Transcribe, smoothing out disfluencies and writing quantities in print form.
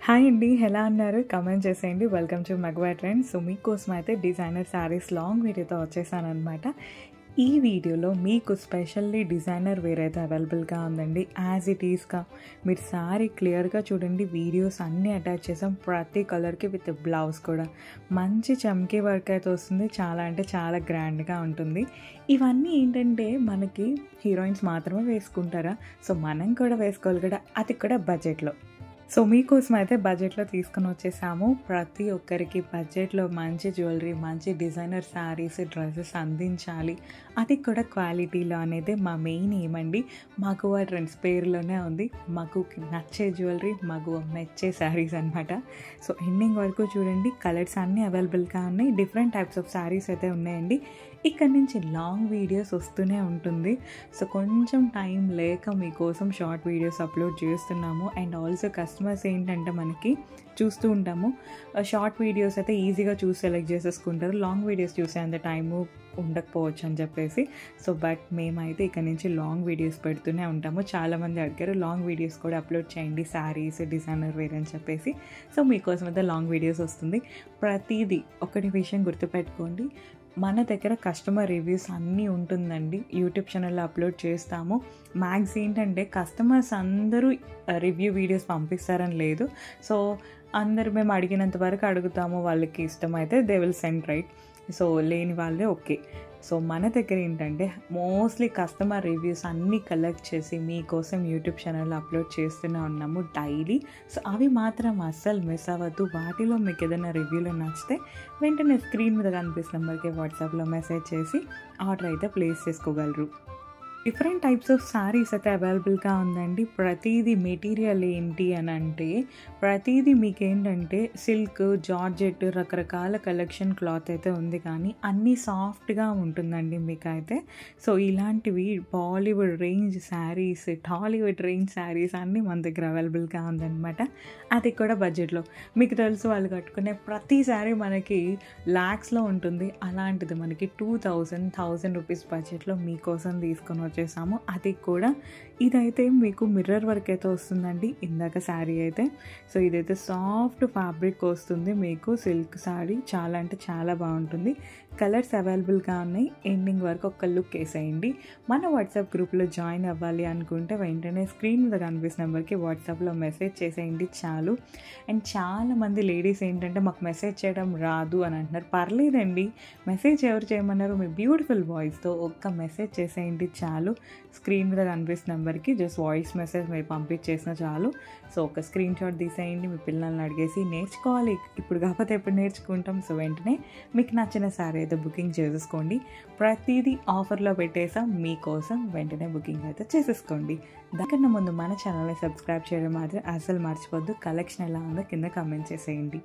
Hi అండి, ఎలా అన్నారు? కమెంట్ చేసేయండి. వెల్కమ్ టు మగవా ట్రెండ్స్. సో మీకోసం అయితే డిజైనర్ శారీస్ లాంగ్ వీడియోతో వచ్చేసానమాట. ఈ వీడియోలో మీకు స్పెషల్లీ డిజైనర్ వేర్ అయితే అవైలబుల్గా ఉందండి. యాజ్ ఇట్ ఈస్గా మీరు శారీ క్లియర్గా చూడండి. వీడియోస్ అన్నీ అటాచ్ చేసాం, ప్రతి కలర్కి విత్ బ్లౌజ్ కూడా మంచి చమ్కీ వర్క్ అయితే వస్తుంది. చాలా అంటే చాలా గ్రాండ్గా ఉంటుంది. ఇవన్నీ ఏంటంటే మనకి హీరోయిన్స్ మాత్రమే వేసుకుంటారా? సో మనం కూడా వేసుకోవాలి కదా, అది కూడా బడ్జెట్లో. సో మీకోసం అయితే బడ్జెట్లో తీసుకుని వచ్చేసాము. ప్రతి ఒక్కరికి బడ్జెట్లో మంచి జ్యువెలరీ, మంచి డిజైనర్ శారీస్, డ్రెస్సెస్ అందించాలి, అది కూడా క్వాలిటీలో అనేది మా మెయిన్ ఏమండి. మగువ ట్రెండ్స్ పేరులోనే ఉంది. మగుకి నచ్చే జ్యువెలరీ, మగువ మెచ్చే శారీస్ అనమాట. సో ఎండింగ్ వరకు చూడండి. కలర్స్ అన్నీ అవైలబుల్గా ఉన్నాయి. డిఫరెంట్ టైప్స్ ఆఫ్ శారీస్ అయితే ఉన్నాయండి. ఇక్కడ నుంచి లాంగ్ వీడియోస్ వస్తూనే ఉంటుంది. సో కొంచెం టైం లేక మీకోసం షార్ట్ వీడియోస్ అప్లోడ్ చేస్తున్నాము. అండ్ ఆల్సో కస్టమర్స్ ఏంటంటే మనకి చూస్తూ ఉంటాము, షార్ట్ వీడియోస్ అయితే ఈజీగా చూసి సెలెక్ట్ చేసేసుకుంటారు, లాంగ్ వీడియోస్ చూసే అంత టైము ఉండకపోవచ్చు అని చెప్పేసి. సో బట్ మేమైతే ఇక్కడ నుంచి లాంగ్ వీడియోస్ పెడుతూనే ఉంటాము. చాలామంది అడిగారు లాంగ్ వీడియోస్ కూడా అప్లోడ్ చేయండి, శారీస్ డిజైనర్ వేర్ అని చెప్పేసి. సో మీకోసం అయితే లాంగ్ వీడియోస్ వస్తుంది. ప్రతిదీ ఒకటి విషయం గుర్తుపెట్టుకోండి, మన దగ్గర కస్టమర్ రివ్యూస్ అన్నీ ఉంటుందండి. యూట్యూబ్ ఛానల్లో అప్లోడ్ చేస్తాము. మ్యాక్స్ ఏంటంటే కస్టమర్స్ అందరూ రివ్యూ వీడియోస్ పంపిస్తారని లేదు. సో అందరూ మేము అడిగినంత వరకు అడుగుతాము, వాళ్ళకి ఇష్టమైతే they will send, right? So లేని వాళ్ళే ఓకే. సో మన దగ్గర ఏంటంటే మోస్ట్లీ కస్టమర్ రివ్యూస్ అన్నీ కలెక్ట్ చేసి మీకోసం యూట్యూబ్ ఛానల్లో అప్లోడ్ చేస్తూనే ఉన్నాము డైలీ. సో అవి మాత్రం అస్సలు మిస్ అవ్వద్దు. వాటిలో మీకు ఏదైనా రివ్యూలో నచ్చితే వెంటనే స్క్రీన్ మీద కనిపిస్తున్న నెంబర్కి వాట్సాప్లో మెసేజ్ చేసి ఆర్డర్ అయితే ప్లేస్ చేసుకోగలరు. డిఫరెంట్ టైప్స్ ఆఫ్ శారీస్ అయితే అవైలబుల్గా ఉందండి. ప్రతిదీ మెటీరియల్ ఏంటి అని అంటే ప్రతిదీ మీకేంటంటే సిల్క్, జార్జెట్, రకరకాల కలెక్షన్ క్లాత్ అయితే ఉంది, కానీ అన్నీ సాఫ్ట్గా ఉంటుందండి మీకైతే. సో ఇలాంటివి బాలీవుడ్ రేంజ్ శారీస్, టాలీవుడ్ రేంజ్ శారీస్ అన్నీ మన దగ్గర అవైలబుల్గా ఉందన్నమాట. అది కూడా బడ్జెట్లో. మీకు తెలుసు వాళ్ళు కట్టుకునే ప్రతి శారీ మనకి ల్యాక్స్లో ఉంటుంది. అలాంటిది మనకి 1000 రూపీస్ బడ్జెట్లో మీకోసం తీసుకొని వచ్చేసాము. అది కూడా ఇదైతే మీకు మిర్రర్ వర్క్ అయితే వస్తుందండి. ఇందాక శారీ అయితే, సో ఇదైతే సాఫ్ట్ ఫ్యాబ్రిక్ వస్తుంది మీకు. సిల్క్ శారీ చాలా అంటే చాలా బాగుంటుంది. కలర్స్ అవైలబుల్గా ఉన్నాయి. ఎండింగ్ వరకు ఒక లుక్ వేసేయండి. మన వాట్సాప్ గ్రూప్లో జాయిన్ అవ్వాలి అనుకుంటే వెంటనే స్క్రీన్ మీద కనిపిస్తున్న నెంబర్కి వాట్సాప్లో మెసేజ్ చేసేయండి చాలు. అండ్ చాలామంది లేడీస్ ఏంటంటే మాకు మెసేజ్ చేయడం రాదు అని అంటున్నారు. పర్లేదండి, మెసేజ్ ఎవరు చేయమన్నారు? మీ బ్యూటిఫుల్ వాయిస్తో ఒక్క మెసేజ్ చేసేయండి చాలు. స్క్రీన్ మీద కనిపిస్తున్న నెంబర్కి జస్ట్ వాయిస్ మెసేజ్ మీరు పంపించేసినా చాలు. సో ఒక స్క్రీన్ షాట్ తీసేయండి. మీ పిల్లల్ని అడిగేసి నేర్చుకోవాలి, ఇప్పుడు కాకపోతే ఎప్పుడు నేర్చుకుంటాం. సో వెంటనే మీకు నచ్చిన శారీ అయితే బుకింగ్ చేసేసుకోండి. ప్రతిదీ ఆఫర్లో పెట్టేసాం మీకోసం, వెంటనే బుకింగ్ అయితే చేసేసుకోండి. దానికన్నా ముందు మన ఛానల్ని సబ్స్క్రైబ్ చేయడం మాత్రం అసలు మర్చిపోద్దు. కలెక్షన్ ఎలా ఉందో కింద కామెంట్ చేసేయండి.